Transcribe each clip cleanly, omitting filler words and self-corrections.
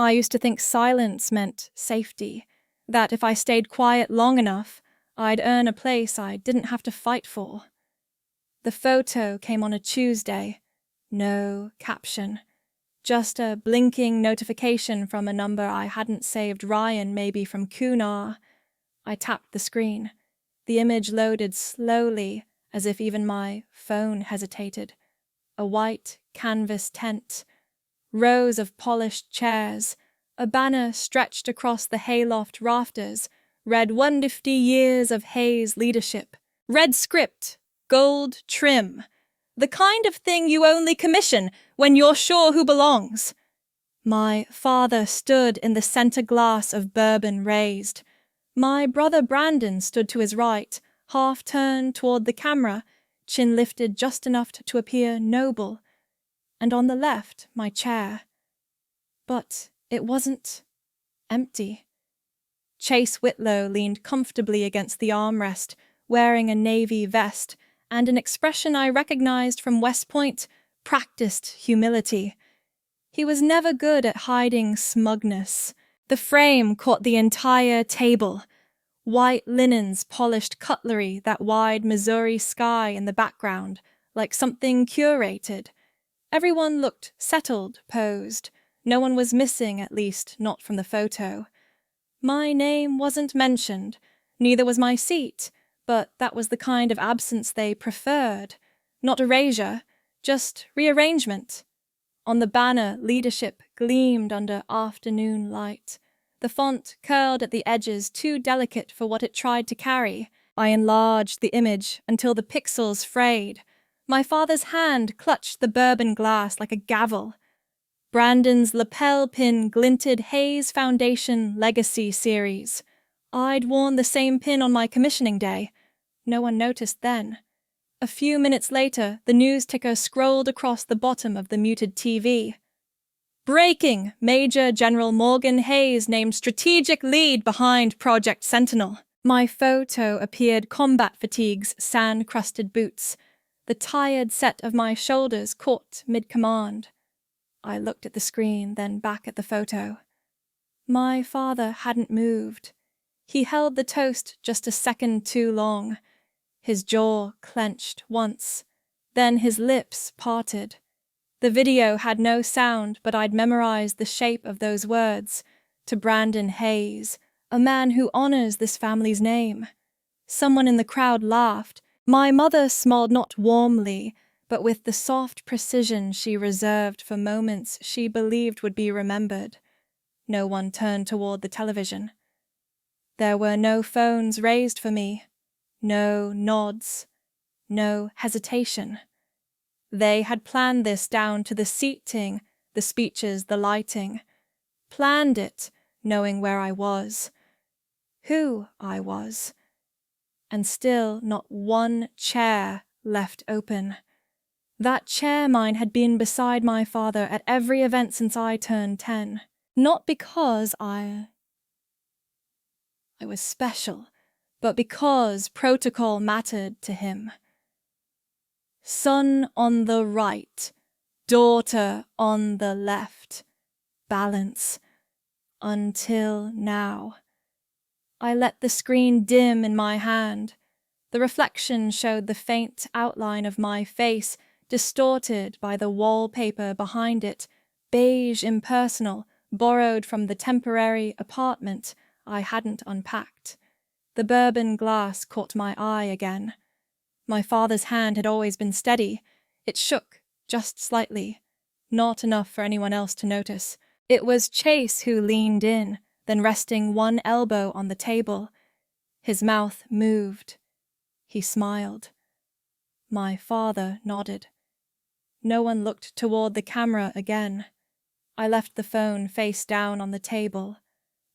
I used to think silence meant safety, that if I stayed quiet long enough, I'd earn a place I didn't have to fight for. The photo came on a Tuesday. No caption. Just a blinking notification from a number I hadn't saved, Ryan, maybe from Kunar. I tapped the screen. The image loaded slowly, as if even my phone hesitated. A white canvas tent. Rows of polished chairs. A banner stretched across the hayloft rafters read 150 years of Hayes leadership. Red script, gold trim. The kind of thing you only commission when you're sure who belongs. My father stood in the center glass of bourbon raised. My brother Brandon stood to his right, half turned toward the camera, chin lifted just enough to appear noble. And on the left, my chair. But it wasn't empty. Chase Whitlow leaned comfortably against the armrest, wearing a navy vest, and an expression I recognized from West Point, practiced humility. He was never good at hiding smugness. The frame caught the entire table. White linens, polished cutlery, that wide Missouri sky in the background, like something curated. Everyone looked settled, posed. No one was missing, at least not from the photo. My name wasn't mentioned, neither was my seat, but that was the kind of absence they preferred. Not erasure, just rearrangement. On the banner, leadership gleamed under afternoon light. The font curled at the edges, too delicate for what it tried to carry. I enlarged the image until the pixels frayed. My father's hand clutched the bourbon glass like a gavel. Brandon's lapel pin glinted Hayes Foundation Legacy Series. I'd worn the same pin on my commissioning day. No one noticed then. A few minutes later, the news ticker scrolled across the bottom of the muted TV. Breaking! Major General Morgan Hayes named strategic lead behind Project Sentinel. My photo appeared combat fatigue's sand-crusted boots. The tired set of my shoulders caught mid-command. I looked at the screen, then back at the photo. My father hadn't moved. He held the toast just a second too long. His jaw clenched once. Then his lips parted. The video had no sound, but I'd memorized the shape of those words. To Brandon Hayes, a man who honors this family's name. Someone in the crowd laughed. My mother smiled not warmly, but with the soft precision she reserved for moments she believed would be remembered. No one turned toward the television. There were no phones raised for me, no nods, no hesitation. They had planned this down to the seating, the speeches, the lighting. Planned it, knowing where I was, who I was. And still not one chair left open. That chair mine had been beside my father at every event since I turned 10. Not because I was special, but because protocol mattered to him. Son on the right, daughter on the left. Balance. Until now. I let the screen dim in my hand. The reflection showed the faint outline of my face, distorted by the wallpaper behind it, beige impersonal, borrowed from the temporary apartment I hadn't unpacked. The bourbon glass caught my eye again. My father's hand had always been steady. It shook, just slightly. Not enough for anyone else to notice. It was Chase who leaned in, then resting one elbow on the table. His mouth moved. He smiled. My father nodded. No one looked toward the camera again. I left the phone face down on the table.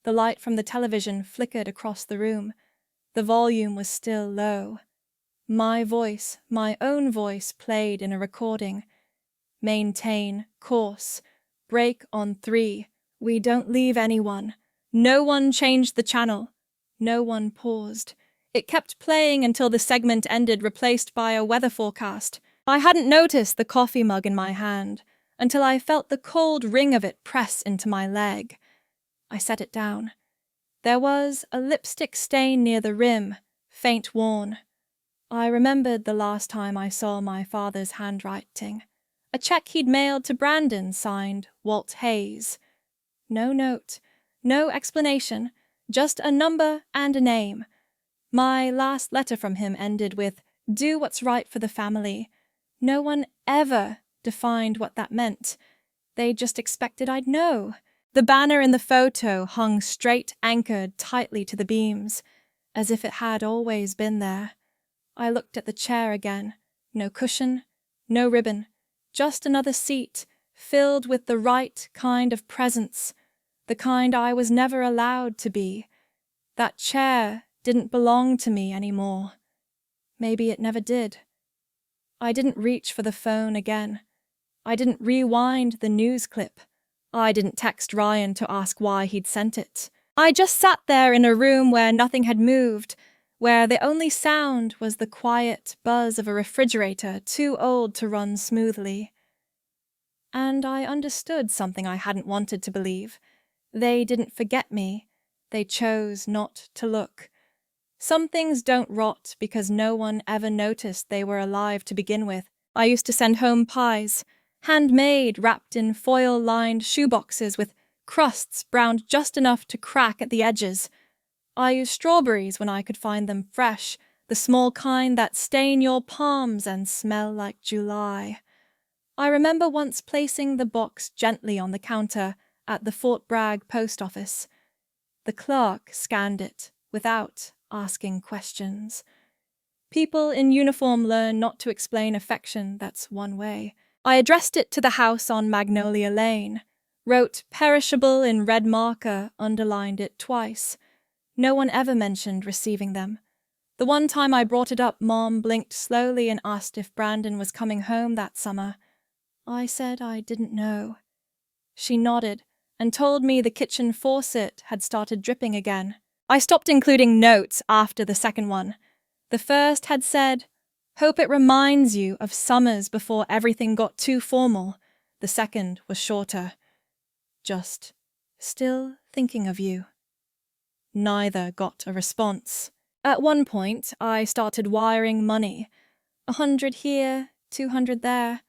The light from the television flickered across the room. The volume was still low. My voice, my own voice, played in a recording. Maintain course. Break on 3. We don't leave anyone. No one changed the channel. No one paused. It kept playing until the segment ended, replaced by a weather forecast. I hadn't noticed the coffee mug in my hand. until I felt the cold ring of it press into my leg. I set it down. There was a lipstick stain near the rim, faint worn. I remembered the last time I saw my father's handwriting. A check he'd mailed to Brandon signed Walt Hayes. No note, no explanation, just a number and a name. My last letter from him ended with, "Do what's right for the family." No one ever defined what that meant. They just expected I'd know. The banner in the photo hung straight anchored tightly to the beams, as if it had always been there. I looked at the chair again. No cushion, no ribbon, just another seat filled with the right kind of presence, the kind I was never allowed to be. That chair didn't belong to me anymore. Maybe it never did. I didn't reach for the phone again. I didn't rewind the news clip. I didn't text Ryan to ask why he'd sent it. I just sat there in a room where nothing had moved, where the only sound was the quiet buzz of a refrigerator too old to run smoothly. And I understood something I hadn't wanted to believe. They didn't forget me. They chose not to look. Some things don't rot because no one ever noticed they were alive to begin with. I used to send home pies, handmade, wrapped in foil-lined shoeboxes with crusts browned just enough to crack at the edges. I used strawberries when I could find them fresh, the small kind that stain your palms and smell like July. I remember once placing the box gently on the counter at the Fort Bragg post office. The clerk scanned it without asking questions. People in uniform learn not to explain affection, that's one way. I addressed it to the house on Magnolia Lane, wrote perishable in red marker, underlined it twice. No one ever mentioned receiving them. The one time I brought it up, Mom blinked slowly and asked if Brandon was coming home that summer. I said I didn't know. She nodded and told me the kitchen faucet had started dripping again. I stopped including notes after the second one. The first had said, "Hope it reminds you of summers before everything got too formal." The second was shorter. Just, "Still thinking of you." Neither got a response. At one point, I started wiring money. 100 here, 200 there.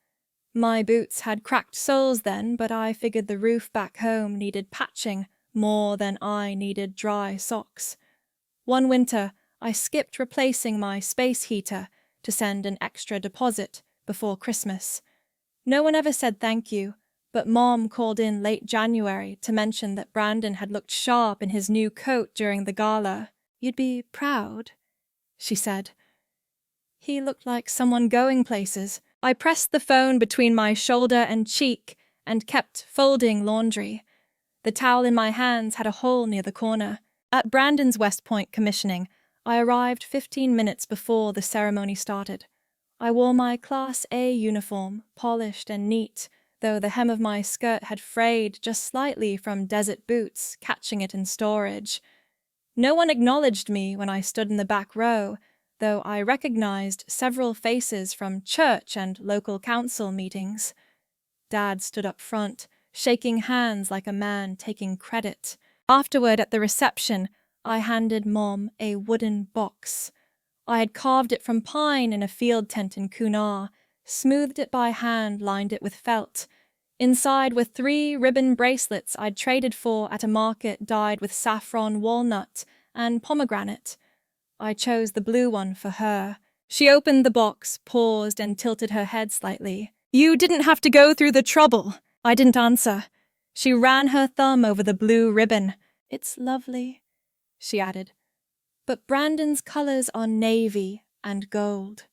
My boots had cracked soles then, but I figured the roof back home needed patching more than I needed dry socks. One winter, I skipped replacing my space heater to send an extra deposit before Christmas. No one ever said thank you, but Mom called in late January to mention that Brandon had looked sharp in his new coat during the gala. "You'd be proud," she said. He looked like someone going places. I pressed the phone between my shoulder and cheek and kept folding laundry. The towel in my hands had a hole near the corner. At Brandon's West Point commissioning, I arrived 15 minutes before the ceremony started. I wore my Class A uniform, polished and neat, though the hem of my skirt had frayed just slightly from desert boots, catching it in storage. No one acknowledged me when I stood in the back row, though I recognized several faces from church and local council meetings. Dad stood up front, shaking hands like a man taking credit. Afterward, at the reception, I handed Mom a wooden box. I had carved it from pine in a field tent in Kunar, smoothed it by hand, lined it with felt. Inside were 3 ribbon bracelets I'd traded for at a market dyed with saffron, walnut, and pomegranate. I chose the blue one for her. She opened the box, paused, and tilted her head slightly. "You didn't have to go through the trouble." I didn't answer. She ran her thumb over the blue ribbon. "It's lovely," she added. "But Brandon's colors are navy and gold."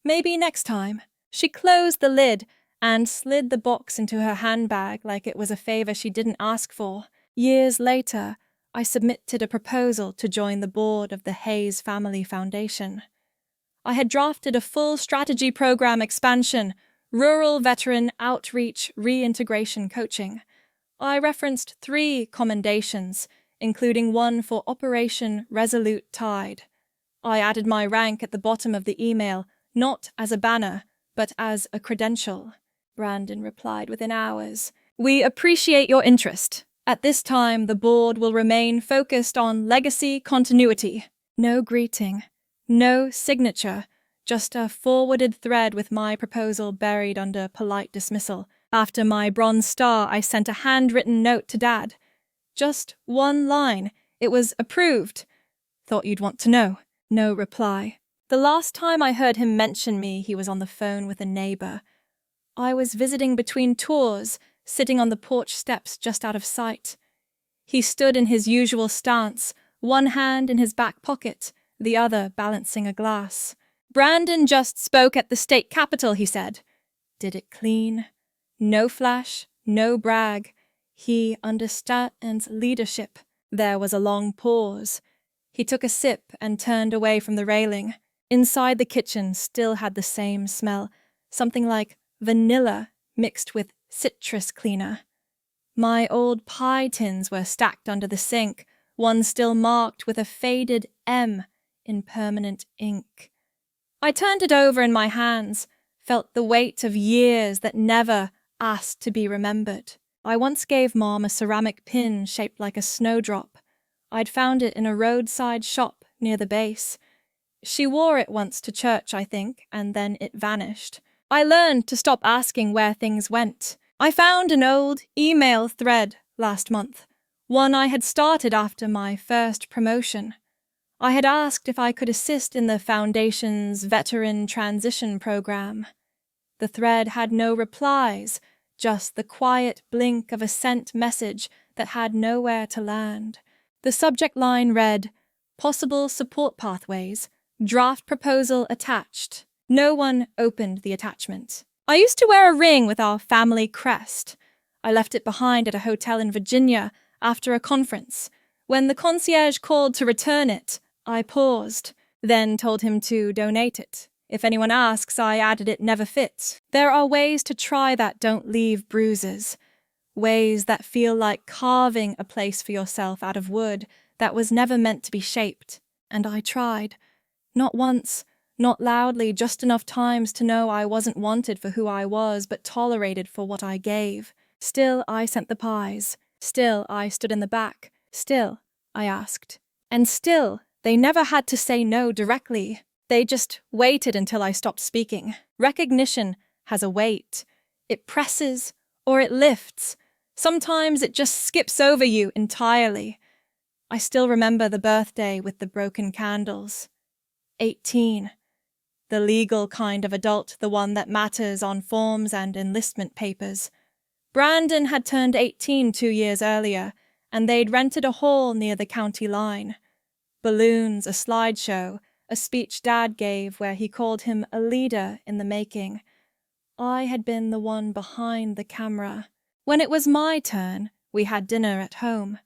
"Maybe next time." She closed the lid and slid the box into her handbag like it was a favor she didn't ask for. Years later, I submitted a proposal to join the board of the Hayes Family Foundation. I had drafted a full strategy program expansion, rural veteran outreach reintegration coaching. I referenced 3 commendations, including one for Operation Resolute Tide. I added my rank at the bottom of the email, not as a banner, but as a credential. Brandon replied within hours. "We appreciate your interest. At this time, the board will remain focused on legacy continuity." No greeting, no signature, just a forwarded thread with my proposal buried under polite dismissal. After my bronze star, I sent a handwritten note to Dad. Just one line. It was approved. "Thought you'd want to know." No reply. The last time I heard him mention me, he was on the phone with a neighbor. I was visiting between tours, sitting on the porch steps just out of sight. He stood in his usual stance, one hand in his back pocket, the other balancing a glass. "Brandon just spoke at the state capitol," he said. Did it clean. No flash, no brag. He understands leadership. There was a long pause. He took a sip and turned away from the railing. Inside the kitchen still had the same smell, something like vanilla mixed with citrus cleaner. My old pie tins were stacked under the sink, one still marked with a faded M in permanent ink. I turned it over in my hands, felt the weight of years that never asked to be remembered. I once gave Mom a ceramic pin shaped like a snowdrop. I'd found it in a roadside shop near the base. She wore it once to church, I think, and then it vanished. I learned to stop asking where things went. I found an old email thread last month, one I had started after my first promotion. I had asked if I could assist in the Foundation's Veteran Transition Program. The thread had no replies, just the quiet blink of a sent message that had nowhere to land. The subject line read, "Possible support pathways, draft proposal attached." No one opened the attachment. I used to wear a ring with our family crest. I left it behind at a hotel in Virginia after a conference. When the concierge called to return it, I paused, then told him to donate it. If anyone asks, I added it never fit. There are ways to try that don't leave bruises. Ways that feel like carving a place for yourself out of wood that was never meant to be shaped. And I tried. Not once, not loudly, just enough times to know I wasn't wanted for who I was, but tolerated for what I gave. Still, I sent the pies. Still, I stood in the back. Still, I asked. And still, they never had to say no directly. They just waited until I stopped speaking. Recognition has a weight. It presses or it lifts. Sometimes it just skips over you entirely. I still remember the birthday with the broken candles. 18. The legal kind of adult, the one that matters on forms and enlistment papers. Brandon had turned 18 2 years earlier, and they'd rented a hall near the county line. Balloons, a slideshow, a speech Dad gave where he called him a leader in the making. I had been the one behind the camera. When it was my turn, we had dinner at home.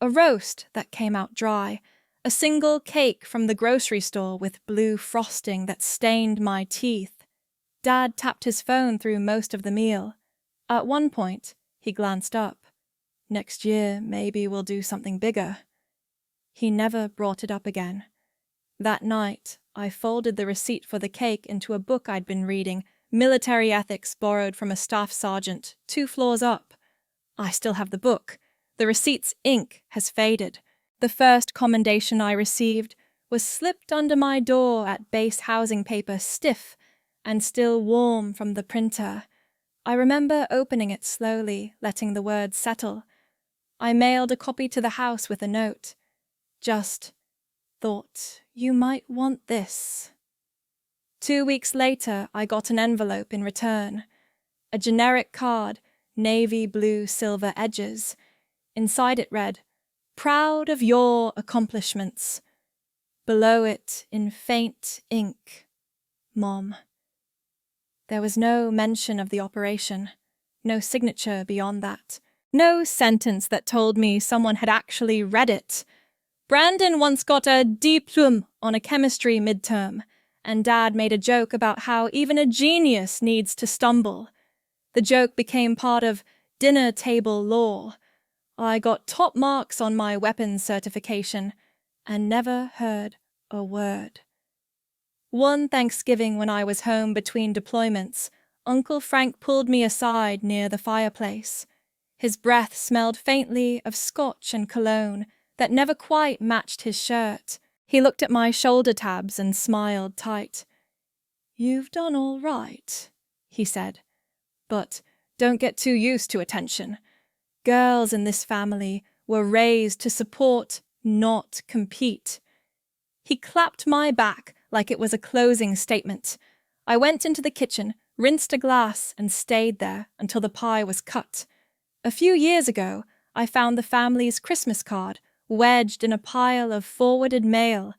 A roast that came out dry, a single cake from the grocery store with blue frosting that stained my teeth. Dad tapped his phone through most of the meal. At one point, he glanced up. "Next year, maybe we'll do something bigger." He never brought it up again. That night, I folded the receipt for the cake into a book I'd been reading, Military Ethics borrowed from a staff sergeant 2 floors up. I still have the book. The receipt's ink has faded. The first commendation I received was slipped under my door at base housing paper, stiff and still warm from the printer. I remember opening it slowly, letting the words settle. I mailed a copy to the house with a note. Just thought, you might want this. 2 weeks later, I got an envelope in return. A generic card, navy blue silver edges. Inside it read, "Proud of your accomplishments." Below it, in faint ink, Mom. There was no mention of the operation, no signature beyond that, no sentence that told me someone had actually read it. Brandon once got a diplôme on a chemistry midterm, and Dad made a joke about how even a genius needs to stumble. The joke became part of dinner table lore. I got top marks on my weapons certification and never heard a word. One Thanksgiving when I was home between deployments, Uncle Frank pulled me aside near the fireplace. His breath smelled faintly of scotch and cologne that never quite matched his shirt. He looked at my shoulder tabs and smiled tight. "You've done all right," he said. "But don't get too used to attention. Girls in this family were raised to support, not compete." He clapped my back like it was a closing statement. I went into the kitchen, rinsed a glass, and stayed there until the pie was cut. A few years ago, I found the family's Christmas card wedged in a pile of forwarded mail.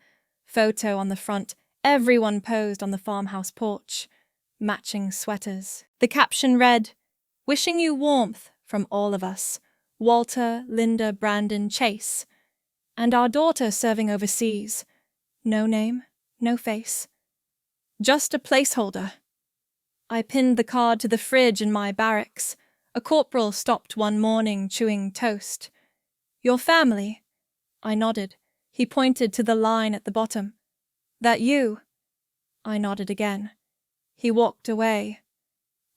Photo on the front, everyone posed on the farmhouse porch. Matching sweaters. The caption read, "Wishing you warmth from all of us. Walter, Linda, Brandon, Chase." And our daughter serving overseas. No name, no face. Just a placeholder. I pinned the card to the fridge in my barracks. A corporal stopped one morning chewing toast. "Your family?" I nodded. He pointed to the line at the bottom. "That you?" I nodded again. He walked away.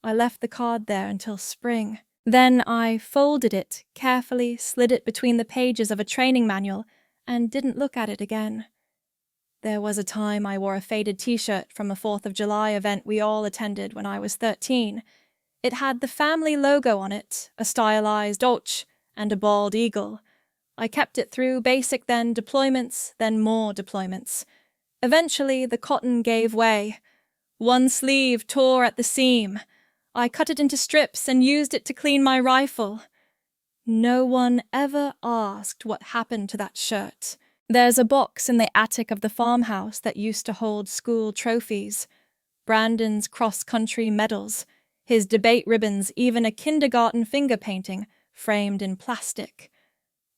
I left the card there until spring. Then I folded it, carefully slid it between the pages of a training manual, and didn't look at it again. There was a time I wore a faded t-shirt from a 4th of July event we all attended when I was 13. It had the family logo on it, a stylized Och, and a bald eagle. I kept it through basic, then deployments, then more deployments. Eventually, the cotton gave way. One sleeve tore at the seam. I cut it into strips and used it to clean my rifle. No one ever asked what happened to that shirt. There's a box in the attic of the farmhouse that used to hold school trophies. Brandon's cross-country medals, his debate ribbons, even a kindergarten finger painting framed in plastic.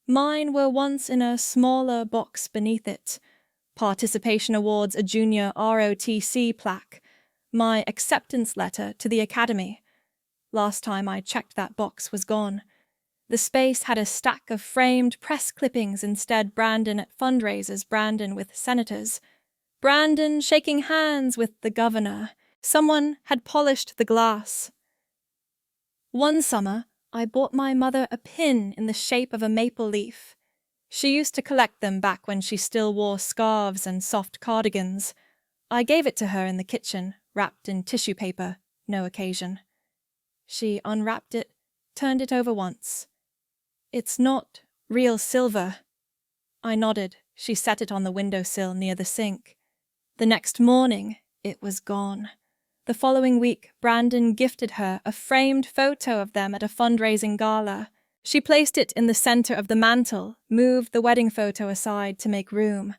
Mine were once in a smaller box beneath it. Participation awards, a junior ROTC plaque. My acceptance letter to the academy. Last time I checked, that box was gone. The space had a stack of framed press clippings instead. Brandon at fundraisers, Brandon with senators. Brandon shaking hands with the governor. Someone had polished the glass. One summer, I bought my mother a pin in the shape of a maple leaf. She used to collect them back when she still wore scarves and soft cardigans. I gave it to her in the kitchen, wrapped in tissue paper, no occasion. She unwrapped it, turned it over once. "It's not real silver." I nodded. She set it on the windowsill near the sink. The next morning, it was gone. The following week, Brandon gifted her a framed photo of them at a fundraising gala. She placed it in the center of the mantel, moved the wedding photo aside to make room.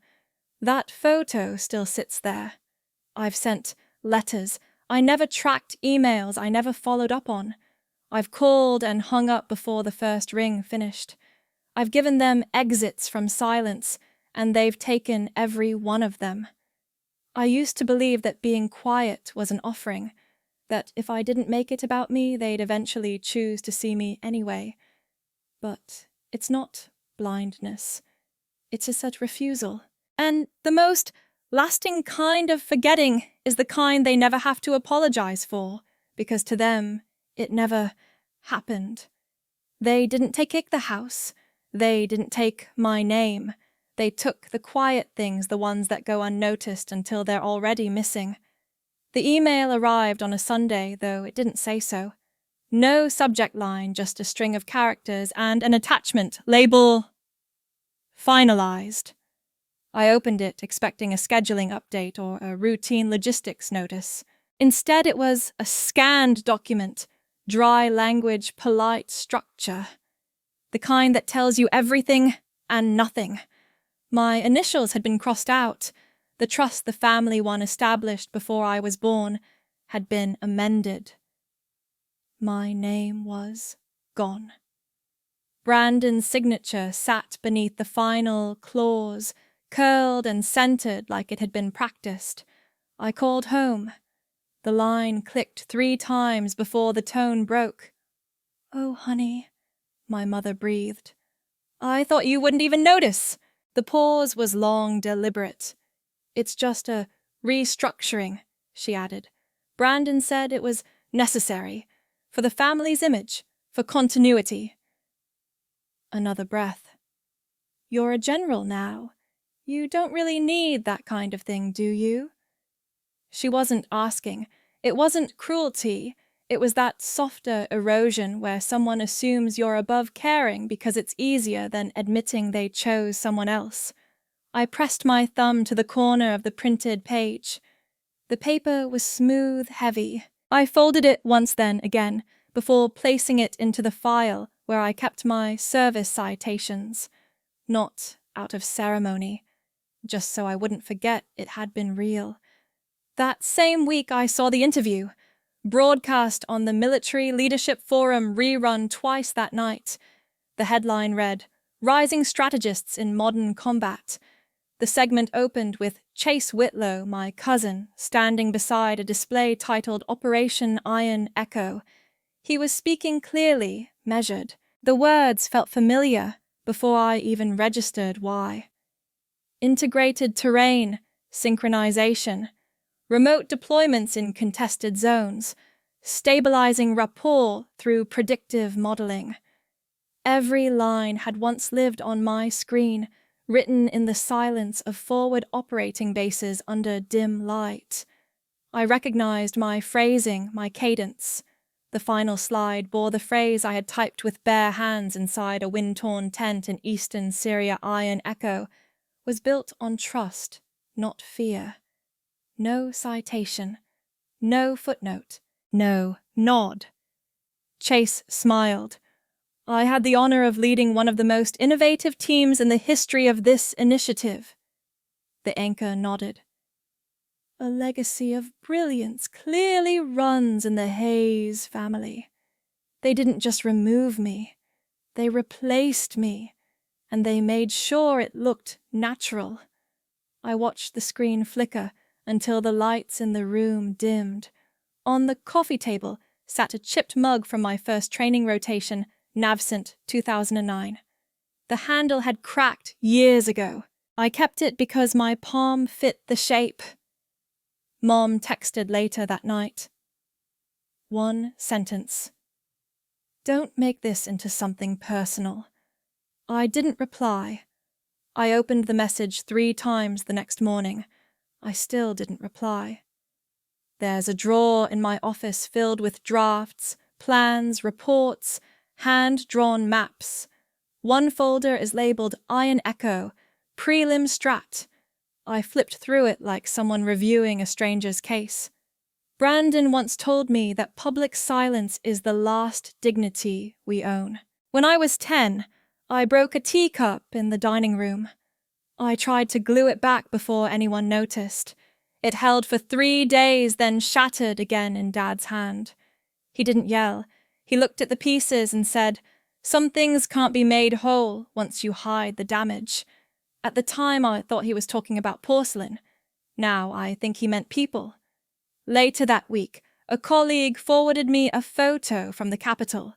That photo still sits there. I've sent letters. I never tracked emails I never followed up on. I've called and hung up before the first ring finished. I've given them exits from silence, and they've taken every one of them. I used to believe that being quiet was an offering, that if I didn't make it about me, they'd eventually choose to see me anyway. But it's not blindness. It's a such refusal. And the most lasting kind of forgetting is the kind they never have to apologize for, because to them, it never happened. They didn't take the house. They didn't take my name. They took the quiet things, the ones that go unnoticed until they're already missing. The email arrived on a Sunday, though it didn't say so. No subject line, just a string of characters and an attachment, label finalized. I opened it, expecting a scheduling update or a routine logistics notice. Instead, it was a scanned document, dry language, polite structure. The kind that tells you everything and nothing. My initials had been crossed out. The trust the family one established before I was born had been amended. My name was gone. Brandon's signature sat beneath the final clause, curled and centered like it had been practiced. I called home. The line clicked 3 times before the tone broke. "Oh, honey," my mother breathed. "I thought you wouldn't even notice." The pause was long, deliberate. "It's just a restructuring," she added. "Brandon said it was necessary, for the family's image, for continuity. Another breath. You're a general now. You don't really need that kind of thing, do you? She wasn't asking. It wasn't cruelty. It was that softer erosion where someone assumes you're above caring because it's easier than admitting they chose someone else. I pressed my thumb to the corner of the printed page. The paper was smooth, heavy. I folded it once then again, before placing it into the file where I kept my service citations. Not out of ceremony, just so I wouldn't forget it had been real. That same week I saw the interview, broadcast on the Military Leadership Forum, rerun twice that night. The headline read, "Rising Strategists in Modern Combat." The segment opened with Chase Whitlow, my cousin, standing beside a display titled Operation Iron Echo. He was speaking clearly, measured. The words felt familiar before I even registered why. Integrated terrain, synchronization, remote deployments in contested zones, stabilizing rapport through predictive modeling. Every line had once lived on my screen, written in the silence of forward operating bases under dim light. I recognized my phrasing, my cadence. The final slide bore the phrase I had typed with bare hands inside a wind-torn tent in eastern Syria. Iron Echo was built on trust, not fear. No citation, no footnote, no nod. Chase smiled. I had the honor of leading one of the most innovative teams in the history of this initiative. The anchor nodded. A legacy of brilliance clearly runs in the Hayes family. They didn't just remove me, they replaced me, and they made sure it looked natural. I watched the screen flicker until the lights in the room dimmed. On the coffee table sat a chipped mug from my first training rotation, Navcent 2009. The handle had cracked years ago. I kept it because my palm fit the shape. Mom texted later that night. One sentence. Don't make this into something personal. I didn't reply. I opened the message 3 times the next morning. I still didn't reply. There's a drawer in my office filled with drafts, plans, reports, hand-drawn maps. One folder is labeled Iron Echo, Prelim Strat. I flipped through it like someone reviewing a stranger's case. Brandon once told me that public silence is the last dignity we own. When I was 10, I broke a teacup in the dining room. I tried to glue it back before anyone noticed. It held for 3 days, then shattered again in Dad's hand. He didn't yell. He looked at the pieces and said, "Some things can't be made whole once you hide the damage." At the time, I thought he was talking about porcelain. Now I think he meant people. Later that week, a colleague forwarded me a photo from the Capitol.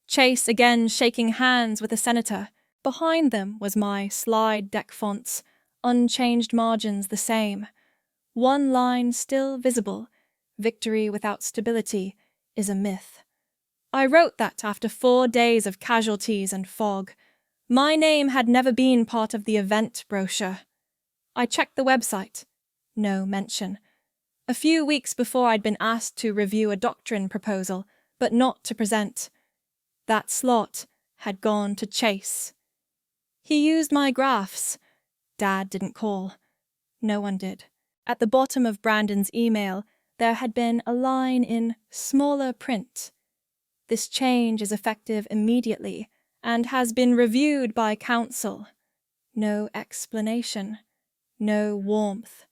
Chase again shaking hands with a senator. Behind them was my slide deck fonts, unchanged margins the same. One line still visible, "Victory without stability is a myth." I wrote that after 4 days of casualties and fog. My name had never been part of the event brochure. I checked the website. No mention. A few weeks before I'd been asked to review a doctrine proposal, but not to present. That slot had gone to Chase. He used my graphs. Dad didn't call. No one did. At the bottom of Brandon's email, there had been a line in smaller print. This change is effective immediately and has been reviewed by council. No explanation. No warmth.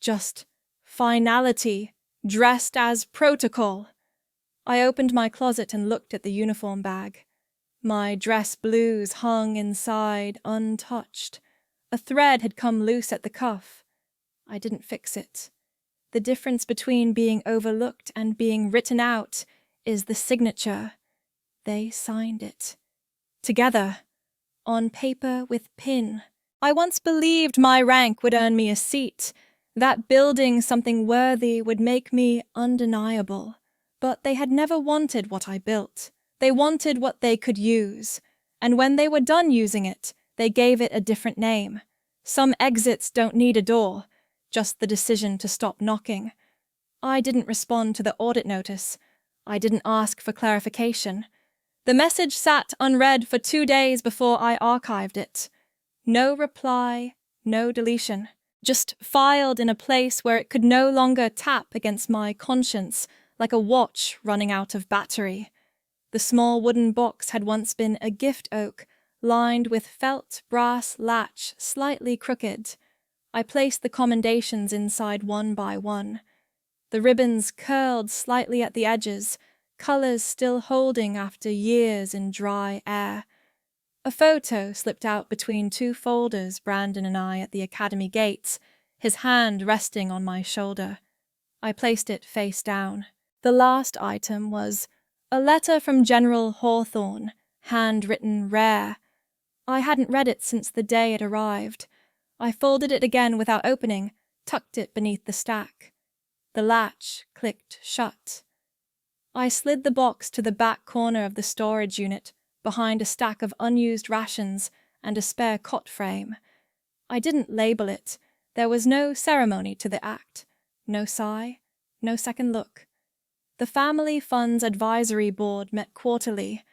Just finality, dressed as protocol. I opened my closet and looked at the uniform bag. My dress blues hung inside, untouched. A thread had come loose at the cuff. I didn't fix it. The difference between being overlooked and being written out is the signature. They signed it. Together, on paper with pin. I once believed my rank would earn me a seat, that building something worthy would make me undeniable. But they had never wanted what I built. They wanted what they could use. And when they were done using it, they gave it a different name. Some exits don't need a door, just the decision to stop knocking. I didn't respond to the audit notice. I didn't ask for clarification. The message sat unread for 2 days before I archived it. No reply, no deletion. Just filed in a place where it could no longer tap against my conscience like a watch running out of battery. The small wooden box had once been a gift oak, lined with felt brass latch slightly crooked. I placed the commendations inside one by one. The ribbons curled slightly at the edges, colours still holding after years in dry air. A photo slipped out between 2 folders Brandon and I at the academy gates, his hand resting on my shoulder. I placed it face down. The last item was a letter from General Hawthorne, handwritten rare. I hadn't read it since the day it arrived. I folded it again without opening, tucked it beneath the stack. The latch clicked shut. I slid the box to the back corner of the storage unit, behind a stack of unused rations and a spare cot frame. I didn't label it. There was no ceremony to the act. No sigh, no second look. The Family Funds Advisory Board met quarterly.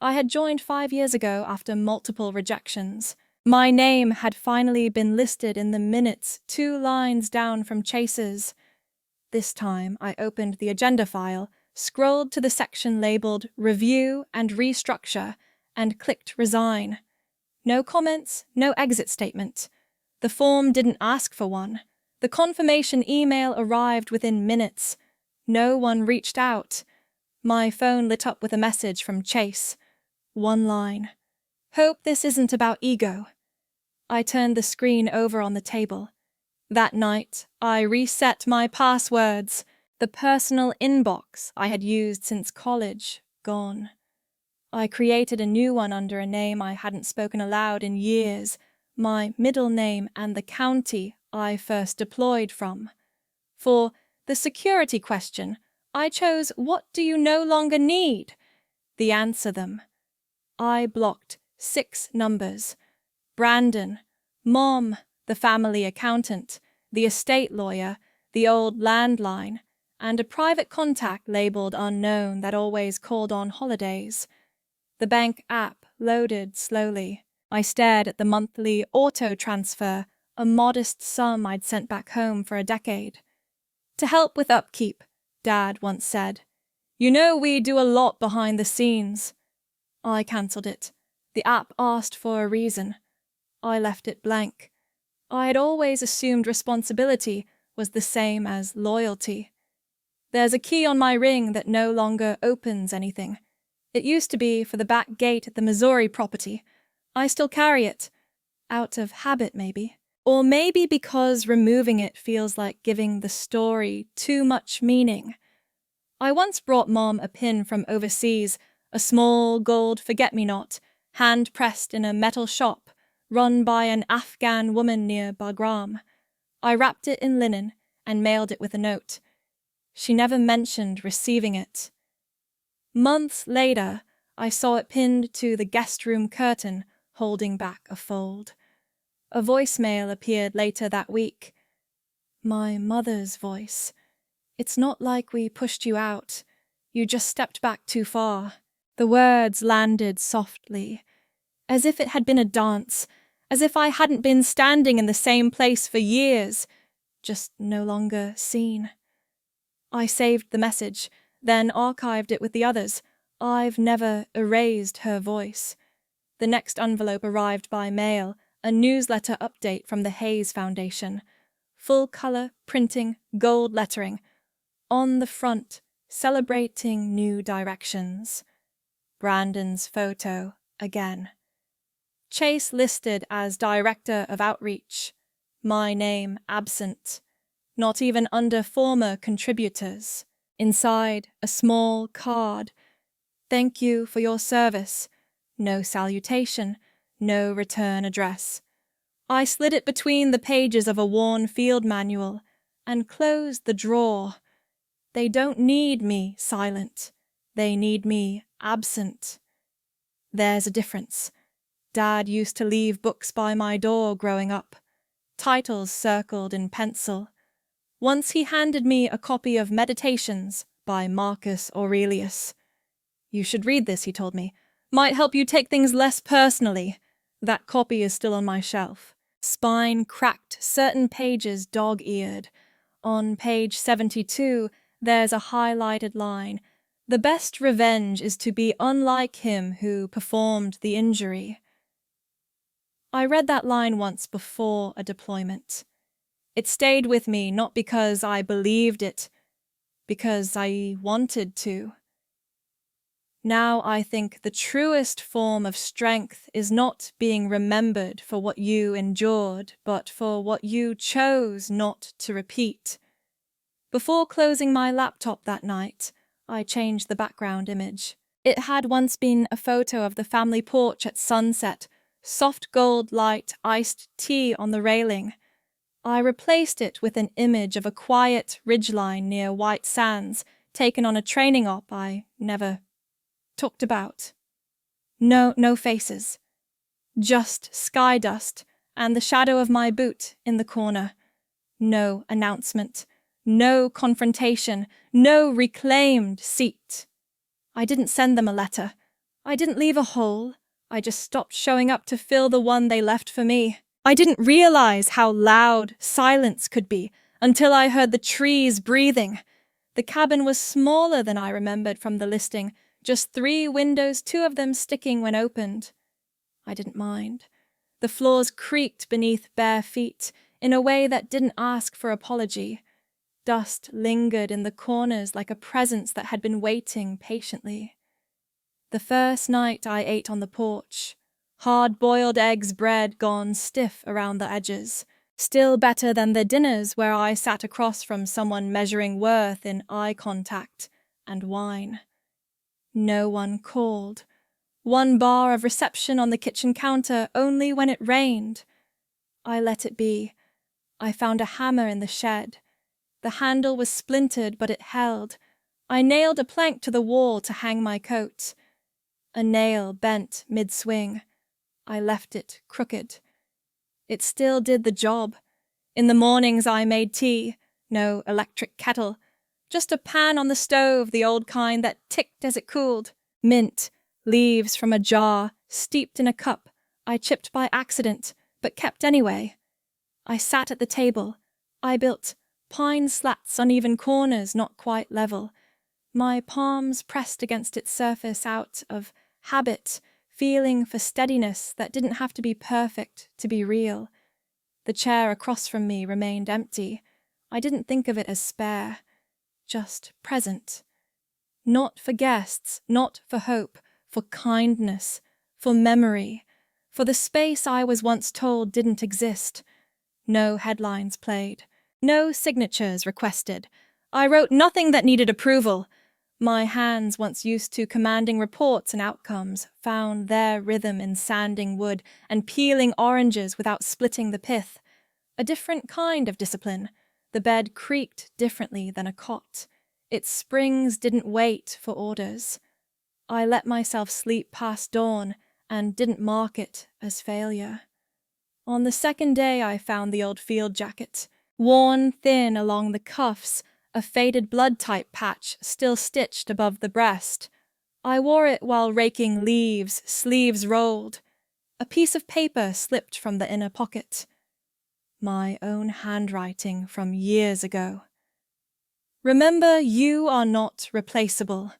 I had joined 5 years ago after multiple rejections. My name had finally been listed in the minutes 2 lines down from Chase's. This time I opened the agenda file, scrolled to the section labeled Review and Restructure, and clicked Resign. No comments, no exit statement. The form didn't ask for one. The confirmation email arrived within minutes. No one reached out. My phone lit up with a message from Chase. 1 line. Hope this isn't about ego. I turned the screen over on the table. That night, I reset my passwords. The personal inbox I had used since college, gone. I created a new one under a name I hadn't spoken aloud in years, my middle name and the county I first deployed from. For the security question, I chose what do you no longer need? The answer them. I blocked 6 numbers. Brandon, Mom, the family accountant, the estate lawyer, the old landline, and a private contact labeled unknown that always called on holidays. The bank app loaded slowly. I stared at the monthly auto transfer, a modest sum I'd sent back home for a decade. To help with upkeep, Dad once said. You know we do a lot behind the scenes. I cancelled it. The app asked for a reason. I left it blank. I had always assumed responsibility was the same as loyalty. There's a key on my ring that no longer opens anything. It used to be for the back gate at the Missouri property. I still carry it. Out of habit, maybe. Or maybe because removing it feels like giving the story too much meaning. I once brought Mom a pin from overseas, a small gold forget-me-not, hand-pressed in a metal shop, run by an Afghan woman near Bagram. I wrapped it in linen and mailed it with a note. She never mentioned receiving it. Months later, I saw it pinned to the guest room curtain, holding back a fold. A voicemail appeared later that week. My mother's voice. It's not like we pushed you out. You just stepped back too far. The words landed softly, as if it had been a dance, as if I hadn't been standing in the same place for years, just no longer seen. I saved the message, then archived it with the others. I've never erased her voice. The next envelope arrived by mail, a newsletter update from the Hayes Foundation. Full-color printing, gold lettering. On the front, celebrating new directions. Brandon's photo again. Chase listed as Director of Outreach. My name absent. Not even under former contributors. Inside, a small card. Thank you for your service. No salutation, no return address. I slid it between the pages of a worn field manual and closed the drawer. They don't need me silent. They need me absent. There's a difference. Dad used to leave books by my door growing up, titles circled in pencil. Once he handed me a copy of Meditations by Marcus Aurelius. You should read this, he told me. Might help you take things less personally. That copy is still on my shelf. Spine cracked, certain pages dog-eared. On page 72, there's a highlighted line. The best revenge is to be unlike him who performed the injury. I read that line once before a deployment. It stayed with me not because I believed it, because I wanted to. Now I think the truest form of strength is not being remembered for what you endured, but for what you chose not to repeat. Before closing my laptop that night, I changed the background image. It had once been a photo of the family porch at sunset, soft gold light, iced tea on the railing. I replaced it with an image of a quiet ridgeline near White Sands, taken on a training op I never talked about. No faces. Just sky dust and the shadow of my boot in the corner. No announcement. No confrontation. No reclaimed seat. I didn't send them a letter. I didn't leave a hole. I just stopped showing up to fill the one they left for me. I didn't realize how loud silence could be until I heard the trees breathing. The cabin was smaller than I remembered from the listing, just 3 windows, 2 of them sticking when opened. I didn't mind. The floors creaked beneath bare feet in a way that didn't ask for apology. Dust lingered in the corners like a presence that had been waiting patiently. The first night I ate on the porch, hard-boiled eggs bread gone stiff around the edges, still better than the dinners where I sat across from someone measuring worth in eye contact and wine. No one called. 1 bar of reception on the kitchen counter only when it rained. I let it be. I found a hammer in the shed. The handle was splintered, but it held. I nailed a plank to the wall to hang my coat. A nail bent mid-swing. I left it crooked. It still did the job. In the mornings I made tea. No electric kettle. Just a pan on the stove, the old kind that ticked as it cooled. Mint, leaves from a jar, steeped in a cup, I chipped by accident, but kept anyway. I sat at the table. I built pine slats, uneven corners, not quite level. My palms pressed against its surface out of habit, feeling for steadiness that didn't have to be perfect to be real. The chair across from me remained empty. I didn't think of it as spare, just present. Not for guests, not for hope, for kindness, for memory, for the space I was once told didn't exist. No headlines played, no signatures requested. I wrote nothing that needed approval. My hands, once used to commanding reports and outcomes, found their rhythm in sanding wood and peeling oranges without splitting the pith. A different kind of discipline. The bed creaked differently than a cot. Its springs didn't wait for orders. I let myself sleep past dawn and didn't mark it as failure. On the second day I found the old field jacket, worn thin along the cuffs, a faded blood-type patch still stitched above the breast. I wore it while raking leaves, sleeves rolled. A piece of paper slipped from the inner pocket. My own handwriting from years ago. Remember, you are not replaceable.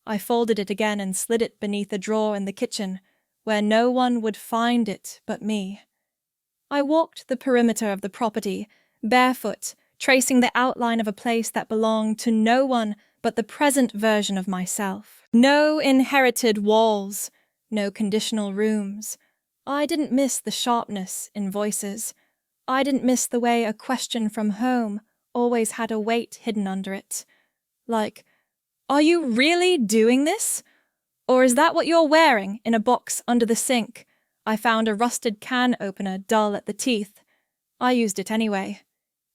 I folded it again and slid it beneath a drawer in the kitchen, where no one would find it but me. I walked the perimeter of the property, barefoot, tracing the outline of a place that belonged to no one but the present version of myself. No inherited walls, no conditional rooms. I didn't miss the sharpness in voices. I didn't miss the way a question from home always had a weight hidden under it. Like, are you really doing this? Or is that what you're wearing in a box under the sink? I found a rusted can opener dull at the teeth. I used it anyway.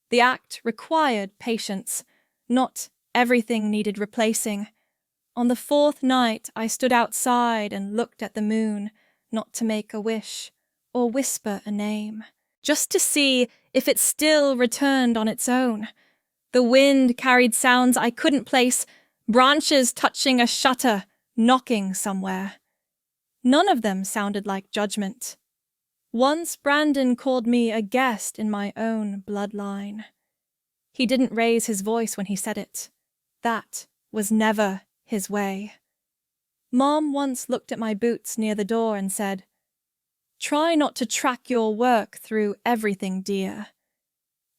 The act required patience, not everything needed replacing. On the fourth night, I stood outside and looked at the moon, not to make a wish or whisper a name, just to see if it still returned on its own. The wind carried sounds I couldn't place, branches touching a shutter, knocking somewhere. None of them sounded like judgment. Once Brandon called me a guest in my own bloodline. He didn't raise his voice when he said it. That was never his way. Mom once looked at my boots near the door and said, "Try not to track your work through everything, dear."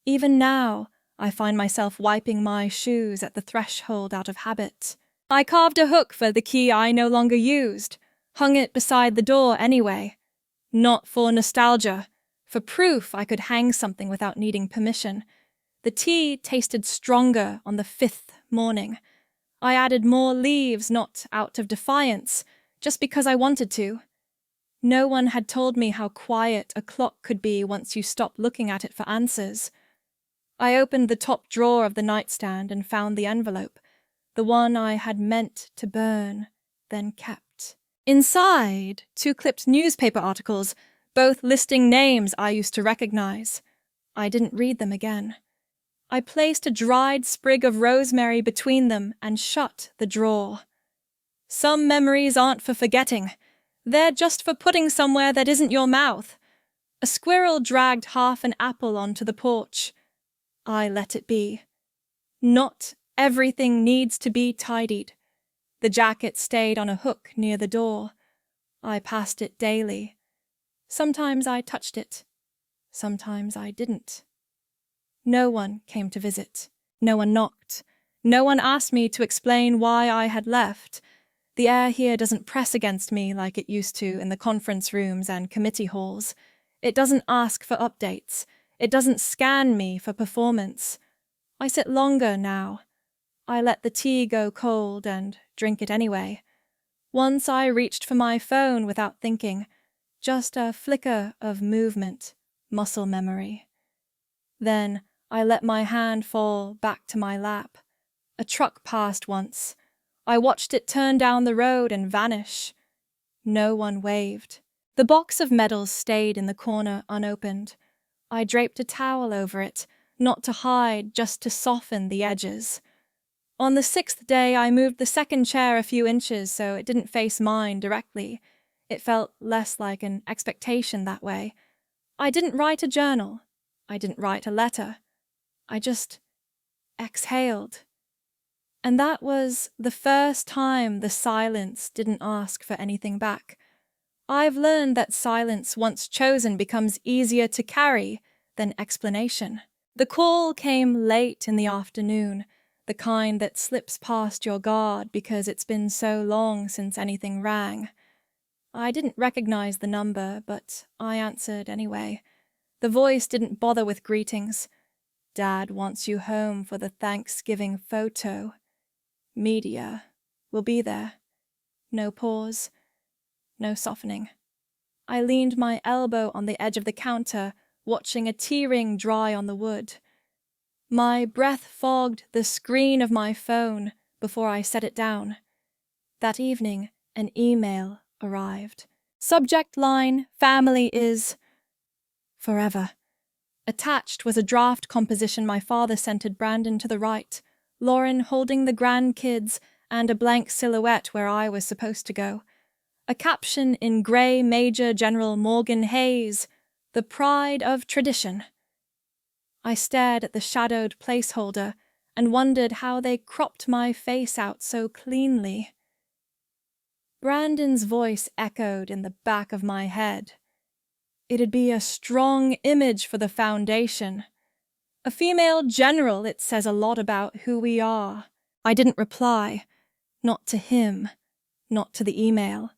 Even now, I find myself wiping my shoes at the threshold out of habit. I carved a hook for the key I no longer used, hung it beside the door anyway. Not for nostalgia, for proof I could hang something without needing permission. The tea tasted stronger on the fifth morning. I added more leaves, not out of defiance, just because I wanted to. No one had told me how quiet a clock could be once you stopped looking at it for answers. I opened the top drawer of the nightstand and found the envelope, the one I had meant to burn, then kept. Inside, 2 clipped newspaper articles, both listing names I used to recognize. I didn't read them again. I placed a dried sprig of rosemary between them and shut the drawer. Some memories aren't for forgetting. They're just for putting somewhere that isn't your mouth. A squirrel dragged half an apple onto the porch. I let it be. Not everything needs to be tidied. The jacket stayed on a hook near the door. I passed it daily. Sometimes I touched it. Sometimes I didn't. No one came to visit. No one knocked. No one asked me to explain why I had left. The air here doesn't press against me like it used to in the conference rooms and committee halls. It doesn't ask for updates. It doesn't scan me for performance. I sit longer now. I let the tea go cold and drink it anyway. Once I reached for my phone without thinking. Just a flicker of movement, muscle memory. Then I let my hand fall back to my lap. A truck passed once. I watched it turn down the road and vanish. No one waved. The box of medals stayed in the corner unopened. I draped a towel over it, not to hide, just to soften the edges. On the 6th day, I moved the second chair a few inches so it didn't face mine directly. It felt less like an expectation that way. I didn't write a journal. I didn't write a letter. I just exhaled. And that was the first time the silence didn't ask for anything back. I've learned that silence once chosen becomes easier to carry than explanation. The call came late in the afternoon, the kind that slips past your guard because it's been so long since anything rang. I didn't recognize the number, but I answered anyway. The voice didn't bother with greetings. "Dad wants you home for the Thanksgiving photo. Media will be there." No pause. No softening. I leaned my elbow on the edge of the counter, watching a tea ring dry on the wood. My breath fogged the screen of my phone before I set it down. That evening, an email arrived. Subject line, "Family is forever." Attached was a draft composition my father sent Brandon to the right, Lauren holding the grandkids, and a blank silhouette where I was supposed to go. A caption in grey Major General Morgan Hayes, "The pride of tradition." I stared at the shadowed placeholder and wondered how they cropped my face out so cleanly. Brandon's voice echoed in the back of my head. It'd be a strong image for the foundation. A female general, it says a lot about who we are. I didn't reply. Not to him. Not to the email.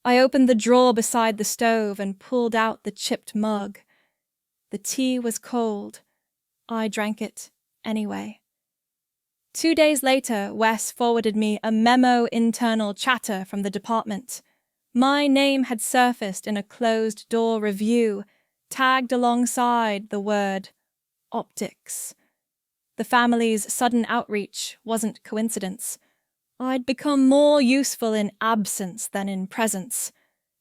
I opened the drawer beside the stove and pulled out the chipped mug. The tea was cold. I drank it anyway. 2 days later, Wes forwarded me a memo internal chatter from the department. My name had surfaced in a closed-door review, tagged alongside the word optics. The The family's sudden outreach wasn't coincidence. I'd become more useful in absence than in presence.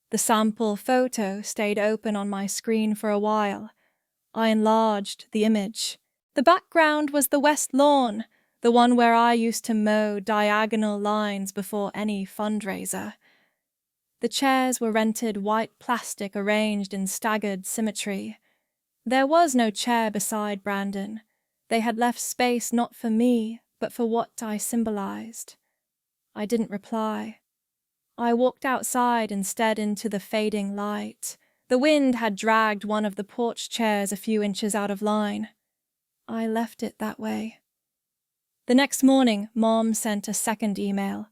The sample photo stayed open on my screen for a while. I enlarged the image. The background was the west lawn, the one where I used to mow diagonal lines before any fundraiser. The chairs were rented white plastic arranged in staggered symmetry. There was no chair beside Brandon. They had left space not for me, but for what I symbolized. I didn't reply. I walked outside instead into the fading light. The wind had dragged one of the porch chairs a few inches out of line. I left it that way. The next morning, Mom sent a second email.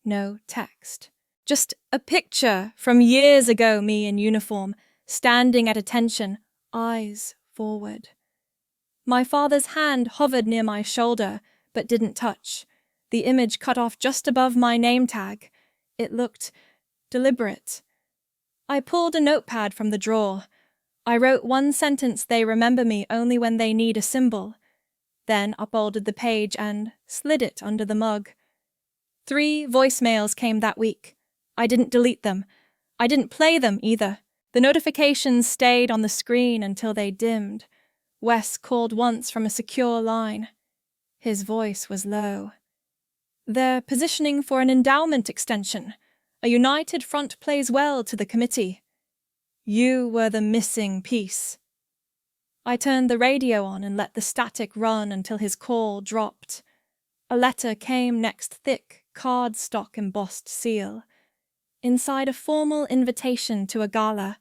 No text. Just a picture from years ago, me in uniform, standing at attention, eyes forward. My father's hand hovered near my shoulder, but didn't touch. The image cut off just above my name tag. It looked deliberate. I pulled a notepad from the drawer. I wrote one sentence they remember me only when they need a symbol, then upfolded the page and slid it under the mug. 3 voicemails came that week. I didn't delete them. I didn't play them either. The notifications stayed on the screen until they dimmed. Wes called once from a secure line. His voice was low. They're positioning for an endowment extension. A united front plays well to the committee. You were the missing piece. I turned the radio on and let the static run until his call dropped. A letter came next, thick, cardstock embossed seal. Inside a formal invitation to a gala.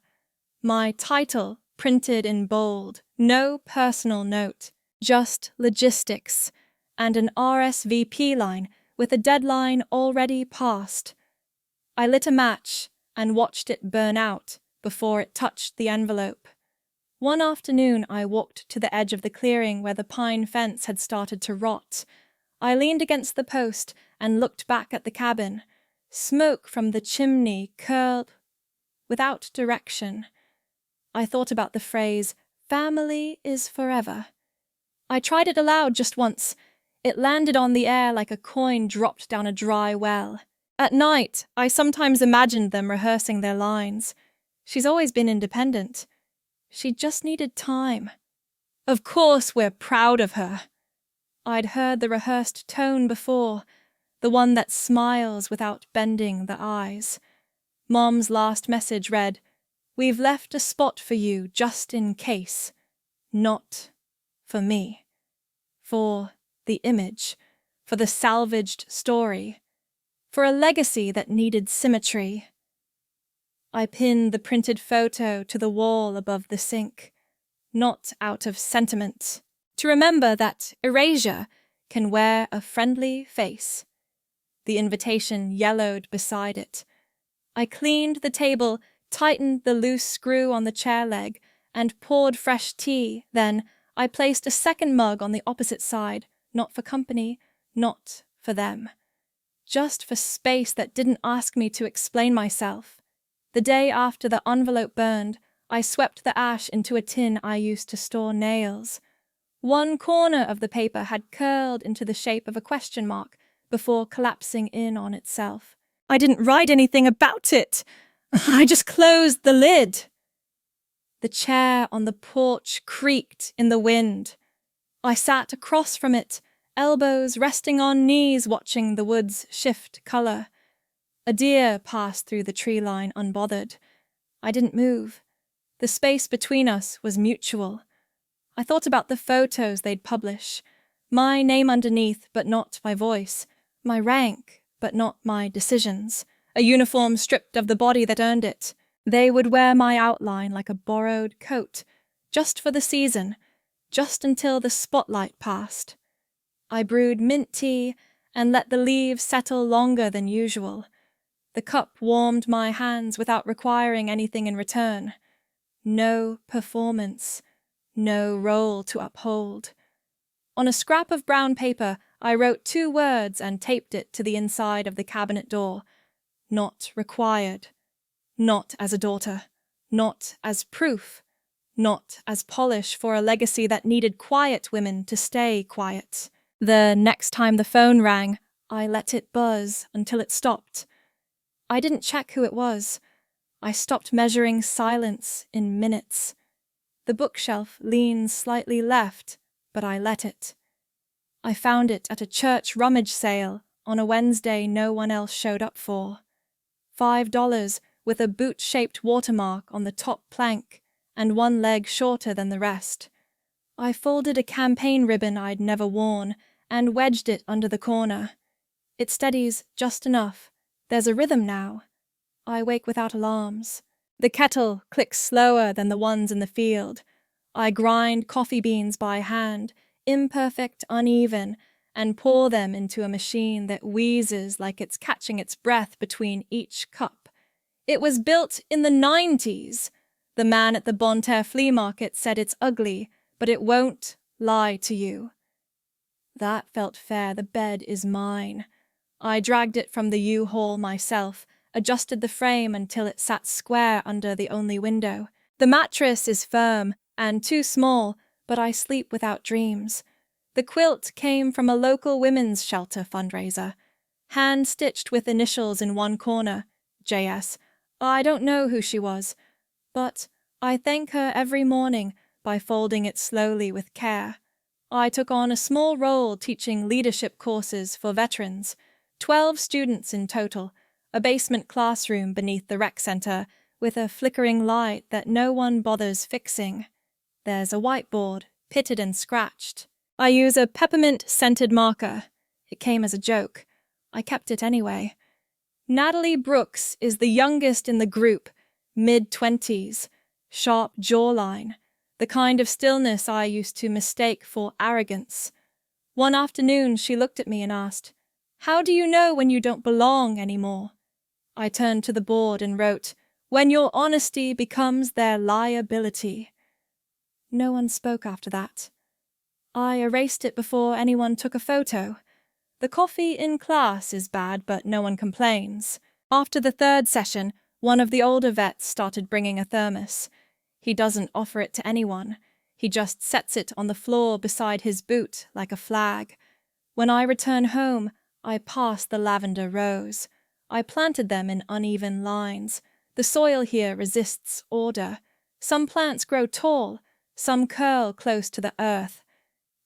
My title printed in bold, no personal note, just logistics, and an RSVP line with a deadline already passed. I lit a match and watched it burn out before it touched the envelope. One afternoon I walked to the edge of the clearing where the pine fence had started to rot. I leaned against the post and looked back at the cabin. Smoke from the chimney curled without direction. I thought about the phrase, "family is forever." I tried it aloud just once. It landed on the air like a coin dropped down a dry well. At night, I sometimes imagined them rehearsing their lines. She's always been independent. She just needed time. Of course we're proud of her. I'd heard the rehearsed tone before, the one that smiles without bending the eyes. Mom's last message read, "We've left a spot for you just in case. Not for me. For the image. For the salvaged story. For a legacy that needed symmetry." I pinned the printed photo to the wall above the sink, not out of sentiment, to remember that erasure can wear a friendly face. The invitation yellowed beside it. I cleaned the table, tightened the loose screw on the chair leg, and poured fresh tea. Then I placed a second mug on the opposite side, not for company, not for them. Just for space that didn't ask me to explain myself. The day after the envelope burned, I swept the ash into a tin I used to store nails. One corner of the paper had curled into the shape of a question mark before collapsing in on itself. I didn't write anything about it. I just closed the lid. The chair on the porch creaked in the wind. I sat across from it, elbows resting on knees, watching the woods shift color. A deer passed through the tree line unbothered. I didn't move. The space between us was mutual. I thought about the photos they'd publish. My name underneath, but not my voice. My rank, but not my decisions. A uniform stripped of the body that earned it. They would wear my outline like a borrowed coat, just for the season, just until the spotlight passed. I brewed mint tea and let the leaves settle longer than usual. The cup warmed my hands without requiring anything in return. No performance, no role to uphold. On a scrap of brown paper, I wrote 2 words and taped it to the inside of the cabinet door. Not required. Not as a daughter. Not as proof. not as polish for a legacy that needed quiet women to stay quiet. The next time the phone rang, I let it buzz until it stopped. I didn't check who it was. I stopped measuring silence in minutes. The bookshelf leaned slightly left, but I let it. I found it at a church rummage sale on a Wednesday no one else showed up for. $5 with a boot-shaped watermark on the top plank and one leg shorter than the rest. I folded a campaign ribbon I'd never worn and wedged it under the corner. It steadies just enough. There's a rhythm now. I wake without alarms. The kettle clicks slower than the ones in the field. I grind coffee beans by hand, imperfect, uneven, and pour them into a machine that wheezes like it's catching its breath between each cup. It was built in the 90s. The man at the Bonne Terre flea market said it's ugly, but it won't lie to you. That felt fair. The bed is mine. I dragged it from the U-Haul myself, adjusted the frame until it sat square under the only window. The mattress is firm and too small, but I sleep without dreams. The quilt came from a local women's shelter fundraiser, hand-stitched with initials in one corner, JS. I don't know who she was, but I thank her every morning by folding it slowly with care. I took on a small role teaching leadership courses for veterans, 12 students in total, a basement classroom beneath the rec center with a flickering light that no one bothers fixing. There's a whiteboard, pitted and scratched. I use a peppermint-scented marker. It came as a joke. I kept it anyway. Natalie Brooks is the youngest in the group, mid-20s, sharp jawline, the kind of stillness I used to mistake for arrogance. One afternoon she looked at me and asked, "How do you know when you don't belong anymore?" I turned to the board and wrote, "When your honesty becomes their liability." No one spoke after that. I erased it before anyone took a photo. The coffee in class is bad, but no one complains. After the third session, one of the older vets started bringing a thermos. He doesn't offer it to anyone. He just sets it on the floor beside his boot like a flag. When I return home, I pass the lavender rows. I planted them in uneven lines. The soil here resists order. Some plants grow tall, some curl close to the earth.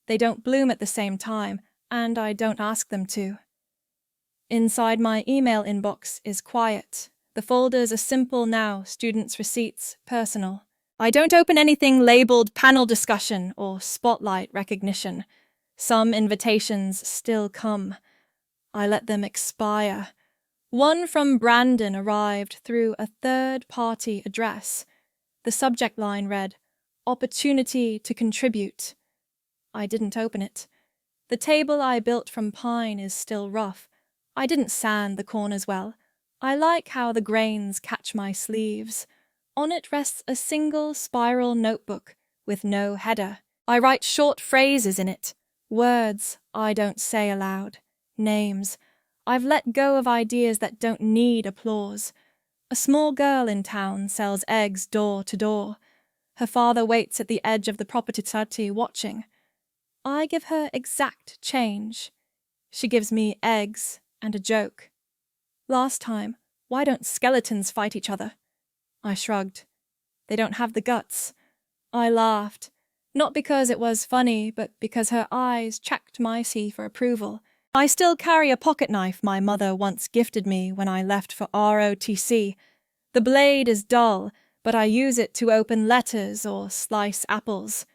They don't bloom at the same time, and I don't ask them to. Inside my email inbox is quiet. The folders are simple now, students' receipts, personal. I don't open anything labeled panel discussion or spotlight recognition. Some invitations still come. I let them expire. One from Brandon arrived through a third-party address. The subject line read, "Opportunity to contribute." I didn't open it. The table I built from pine is still rough. I didn't sand the corners well. I like how the grains catch my sleeves. On it rests a single spiral notebook with no header. I write short phrases in it, words I don't say aloud, names. I've let go of ideas that don't need applause. A small girl in town sells eggs door to door. Her father waits at the edge of the property watching. I give her exact change. She gives me eggs and a joke. Last time, why don't skeletons fight each other? I shrugged. They don't have the guts. I laughed, not because it was funny, but because her eyes checked my C for approval. I still carry a pocket knife my mother once gifted me when I left for ROTC. The blade is dull, but I use it to open letters or slice apples.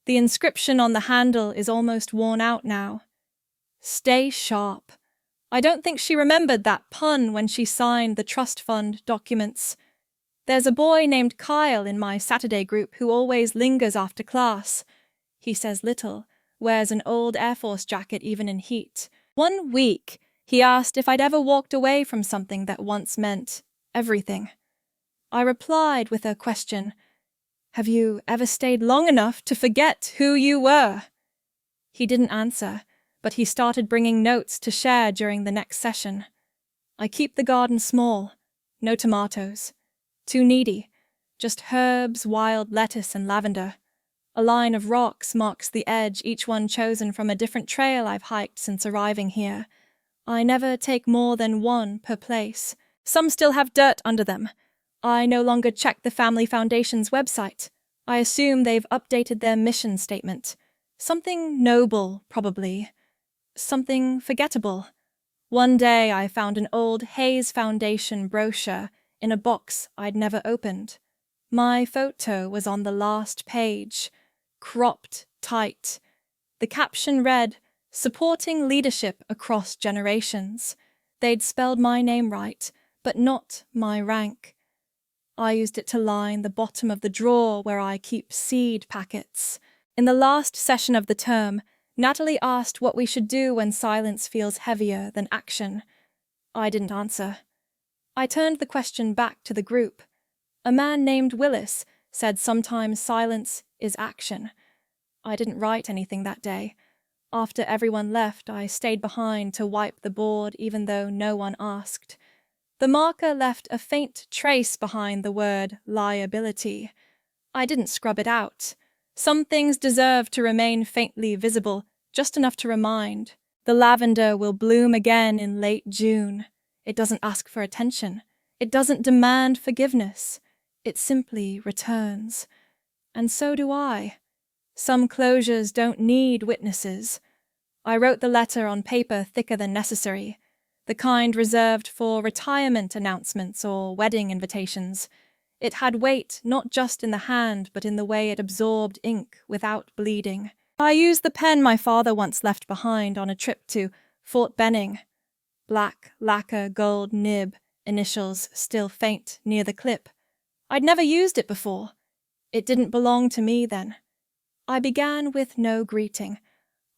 The inscription on the handle is almost worn out now. Stay sharp. I don't think she remembered that pun when she signed the trust fund documents. There's a boy named Kyle in my Saturday group who always lingers after class. He says little, wears an old Air Force jacket even in heat. One week, he asked if I'd ever walked away from something that once meant everything. I replied with a question. Have you ever stayed long enough to forget who you were? He didn't answer, but he started bringing notes to share during the next session. I keep the garden small. No tomatoes. Too needy. Just herbs, wild lettuce, and lavender. A line of rocks marks the edge, each one chosen from a different trail I've hiked since arriving here. I never take more than one per place. Some still have dirt under them. I no longer check the Family Foundation's website. I assume they've updated their mission statement. Something noble, probably. Something forgettable. One day I found an old Hayes Foundation brochure in a box I'd never opened. My photo was on the last page, cropped tight. The caption read, "Supporting leadership across generations." They'd spelled my name right, but not my rank. I used it to line the bottom of the drawer where I keep seed packets. In the last session of the term, Natalie asked what we should do when silence feels heavier than action. I didn't answer. I turned the question back to the group. A man named Willis said sometimes silence is action. I didn't write anything that day. After everyone left, I stayed behind to wipe the board even though no one asked. The marker left a faint trace behind the word liability. I didn't scrub it out. Some things deserve to remain faintly visible, just enough to remind. The lavender will bloom again in late June. It doesn't ask for attention. It doesn't demand forgiveness. It simply returns. And so do I. Some closures don't need witnesses. I wrote the letter on paper thicker than necessary, the kind reserved for retirement announcements or wedding invitations. It had weight not just in the hand, but in the way it absorbed ink without bleeding. I used the pen my father once left behind on a trip to Fort Benning. Black lacquer gold nib, initials still faint near the clip. I'd never used it before. It didn't belong to me then. I began with no greeting.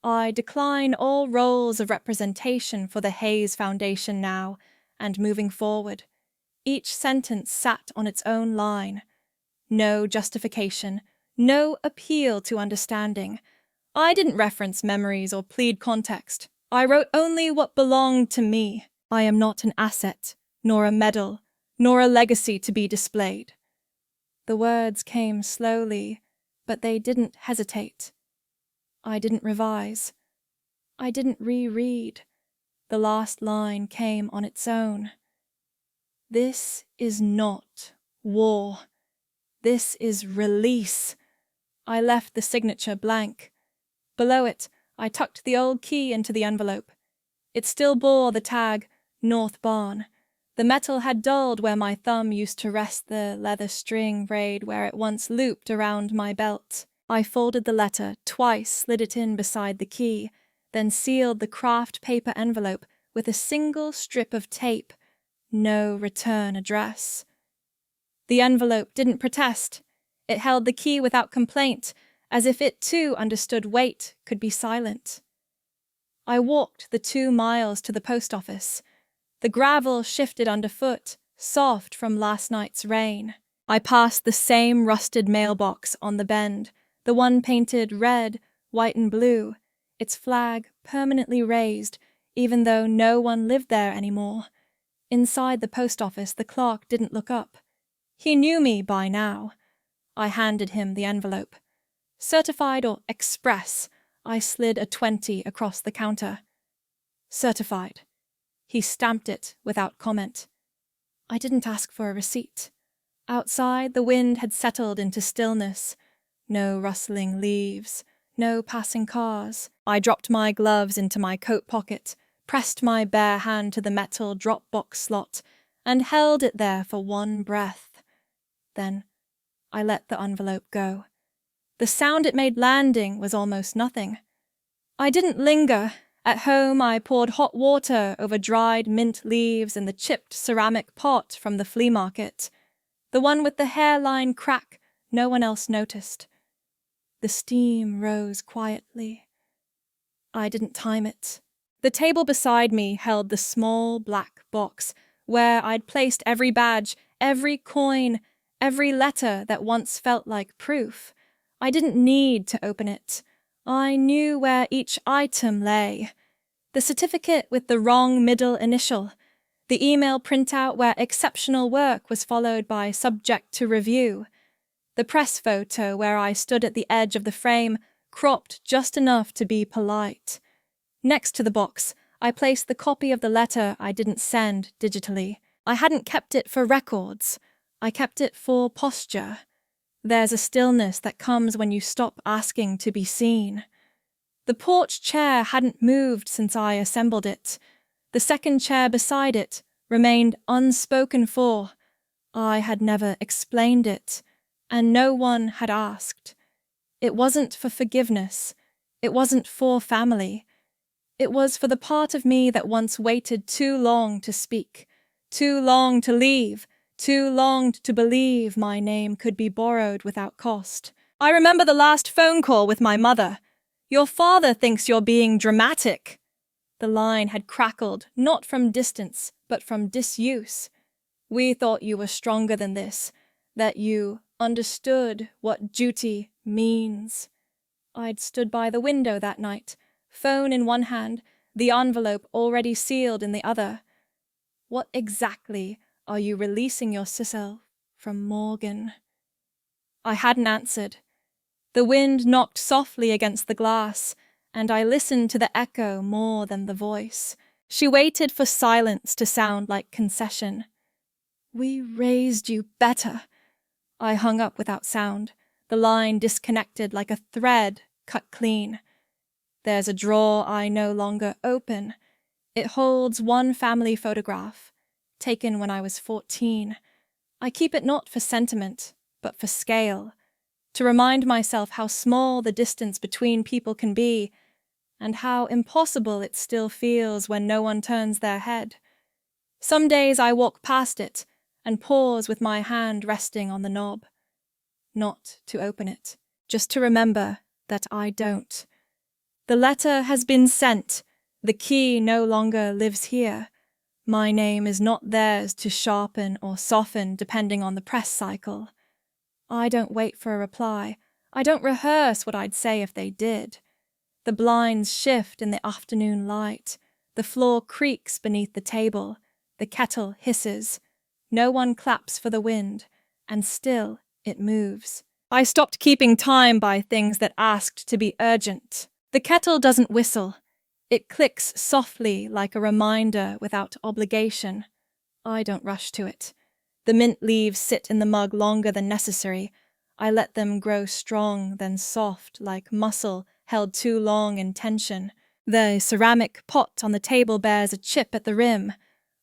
I decline all roles of representation for the Hayes Foundation now, and moving forward. Each sentence sat on its own line. No justification, no appeal to understanding. I didn't reference memories or plead context. I wrote only what belonged to me. I am not an asset, nor a medal, nor a legacy to be displayed. The words came slowly, but they didn't hesitate. I didn't revise. I didn't reread. The last line came on its own. This is not war. This is release. I left the signature blank. Below it, I tucked the old key into the envelope. It still bore the tag, North Barn. The metal had dulled where my thumb used to rest the leather string braid where it once looped around my belt. I folded the letter twice, slid it in beside the key, then sealed the craft paper envelope with a single strip of tape. No return address. The envelope didn't protest. It held the key without complaint, as if it too understood wait could be silent. I walked the 2 miles to the post office. The gravel shifted underfoot, soft from last night's rain. I passed the same rusted mailbox on the bend, the one painted red, white and blue, its flag permanently raised, even though no one lived there anymore. Inside the post office, the clerk didn't look up. He knew me by now. I handed him the envelope. Certified or express, I slid a 20 across the counter. Certified. He stamped it without comment. I didn't ask for a receipt. Outside, the wind had settled into stillness. No rustling leaves, no passing cars. I dropped my gloves into my coat pocket, pressed my bare hand to the metal drop-box slot, and held it there for one breath. Then I let the envelope go. The sound it made landing was almost nothing. I didn't linger. At home, I poured hot water over dried mint leaves in the chipped ceramic pot from the flea market. The one with the hairline crack no one else noticed. The steam rose quietly. I didn't time it. The table beside me held the small black box where I'd placed every badge, every coin, every letter that once felt like proof. I didn't need to open it. I knew where each item lay. The certificate with the wrong middle initial, The email printout where exceptional work was followed by subject to review. The press photo where I stood at the edge of the frame, cropped just enough to be polite. Next to the box, I placed the copy of the letter I didn't send digitally. I hadn't kept it for records. I kept it for posture. There's a stillness that comes when you stop asking to be seen. The porch chair hadn't moved since I assembled it. The second chair beside it remained unspoken for. I had never explained it, and no one had asked. It wasn't for forgiveness. It wasn't for family. It was for the part of me that once waited too long to speak, too long to leave, too long to believe my name could be borrowed without cost. I remember the last phone call with my mother. "Your father thinks you're being dramatic." The line had crackled, not from distance, but from disuse. "We thought you were stronger than this, that you understood what duty means." I'd stood by the window that night, phone in one hand, the envelope already sealed in the other. "What exactly are you releasing yourself from, Morgan?" I hadn't answered. The wind knocked softly against the glass, and I listened to the echo more than the voice. She waited for silence to sound like concession. "We raised you better." I hung up without sound, the line disconnected like a thread cut clean. There's a drawer I no longer open. It holds one family photograph, taken when I was 14. I keep it not for sentiment, but for scale, to remind myself how small the distance between people can be, and how impossible it still feels when no one turns their head. Some days I walk past it and pause with my hand resting on the knob. Not to open it, just to remember that I don't. The letter has been sent. The key no longer lives here. My name is not theirs to sharpen or soften depending on the press cycle. I don't wait for a reply. I don't rehearse what I'd say if they did. The blinds shift in the afternoon light. The floor creaks beneath the table. The kettle hisses. No one claps for the wind, and still it moves. I stopped keeping time by things that asked to be urgent. The kettle doesn't whistle. It clicks softly like a reminder without obligation. I don't rush to it. The mint leaves sit in the mug longer than necessary. I let them grow strong, then soft, like muscle held too long in tension. The ceramic pot on the table bears a chip at the rim.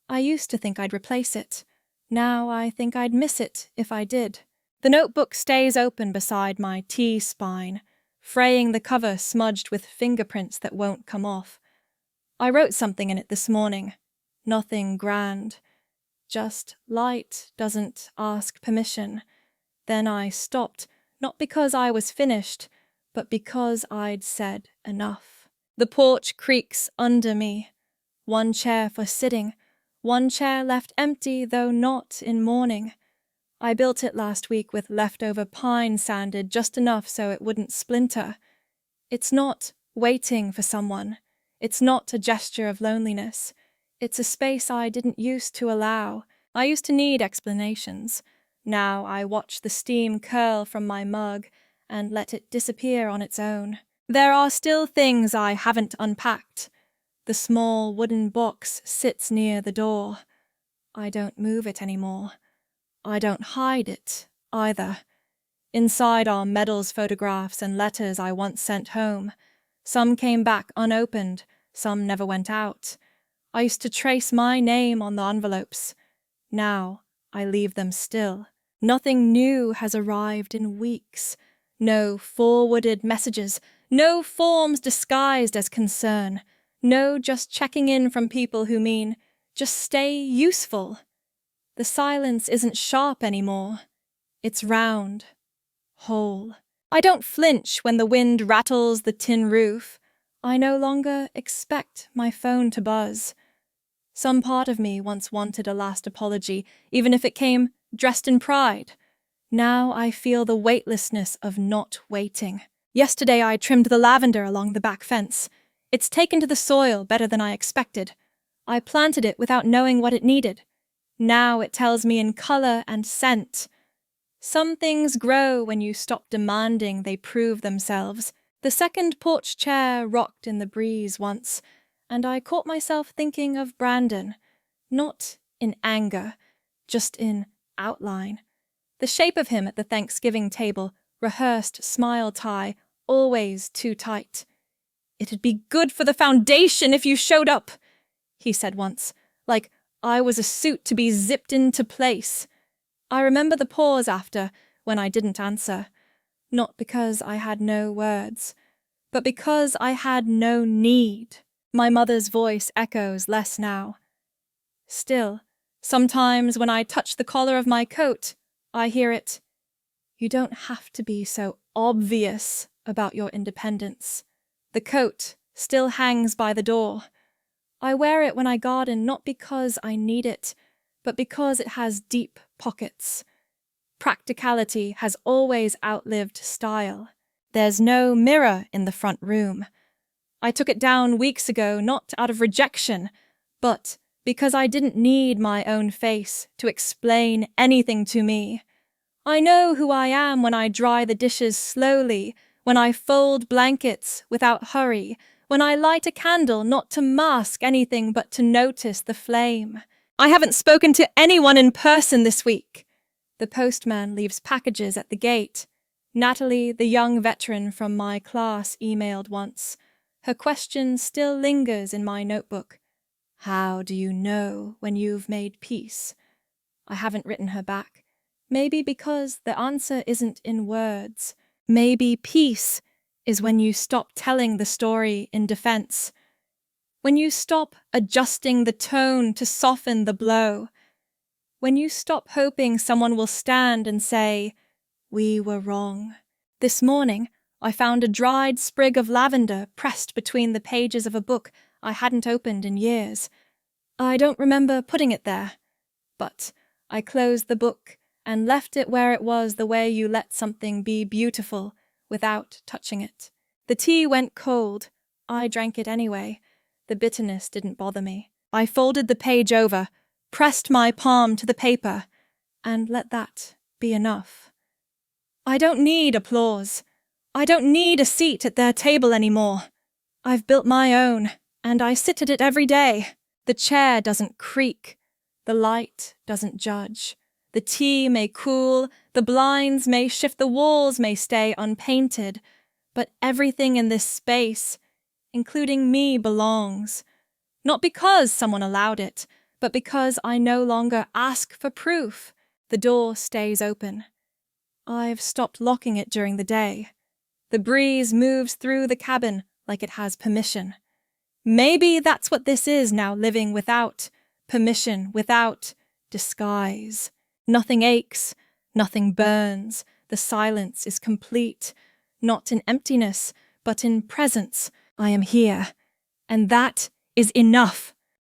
I used to think I'd replace it. Now I think I'd miss it if I did. The notebook stays open beside my T-spine, fraying the cover smudged with fingerprints that won't come off. I wrote something in it this morning. Nothing grand. Just light doesn't ask permission. Then I stopped, not because I was finished, but because I'd said enough. The porch creaks under me. One chair for sitting, one chair left empty, though not in mourning. I built it last week with leftover pine sanded just enough so it wouldn't splinter. It's not waiting for someone. It's not a gesture of loneliness. It's a space I didn't used to allow. I used to need explanations. Now I watch the steam curl from my mug and let it disappear on its own. There are still things I haven't unpacked. The small wooden box sits near the door. I don't move it anymore. I don't hide it, either. Inside are medals, photographs, and letters I once sent home. Some came back unopened, some never went out. I used to trace my name on the envelopes. Now I leave them still. Nothing new has arrived in weeks. No forwarded messages, no forms disguised as concern. No just checking in from people who mean, just stay useful. The silence isn't sharp anymore. It's round, whole. I don't flinch when the wind rattles the tin roof. I no longer expect my phone to buzz. Some part of me once wanted a last apology, even if it came dressed in pride. Now I feel the weightlessness of not waiting. Yesterday I trimmed the lavender along the back fence. It's taken to the soil better than I expected. I planted it without knowing what it needed. Now it tells me in color and scent. Some things grow when you stop demanding they prove themselves. The second porch chair rocked in the breeze once, and I caught myself thinking of Brandon, not in anger, just in outline. The shape of him at the Thanksgiving table, rehearsed smile tie, always too tight. "It'd be good for the foundation if you showed up," he said once, like I was a suit to be zipped into place. I remember the pause after, when I didn't answer, not because I had no words, but because I had no need. My mother's voice echoes less now. Still, sometimes when I touch the collar of my coat, I hear it. "You don't have to be so obvious about your independence." The coat still hangs by the door. I wear it when I garden not because I need it, but because it has deep pockets. Practicality has always outlived style. There's no mirror in the front room. I took it down weeks ago not out of rejection, but because I didn't need my own face to explain anything to me. I know who I am when I dry the dishes slowly, when I fold blankets without hurry, when I light a candle not to mask anything but to notice the flame. I haven't spoken to anyone in person this week. The postman leaves packages at the gate. Natalie, the young veteran from my class, emailed once. Her question still lingers in my notebook. "How do you know when you've made peace?" I haven't written her back. Maybe because the answer isn't in words. Maybe peace is when you stop telling the story in defense. When you stop adjusting the tone to soften the blow. When you stop hoping someone will stand and say, "We were wrong." This morning, I found a dried sprig of lavender pressed between the pages of a book I hadn't opened in years. I don't remember putting it there, but I closed the book and left it where it was, the way you let something be beautiful without touching it. The tea went cold. I drank it anyway. The bitterness didn't bother me. I folded the page over, pressed my palm to the paper, and let that be enough. I don't need applause. I don't need a seat at their table anymore. I've built my own, and I sit at it every day. The chair doesn't creak. The light doesn't judge. The tea may cool, the blinds may shift, the walls may stay unpainted, but everything in this space, including me, belongs. Not because someone allowed it, but because I no longer ask for proof. The door stays open. I've stopped locking it during the day. The breeze moves through the cabin like it has permission. Maybe that's what this is now, living without permission, without disguise. Nothing aches, nothing burns, the silence is complete, not in emptiness, but in presence. I am here, and that is enough.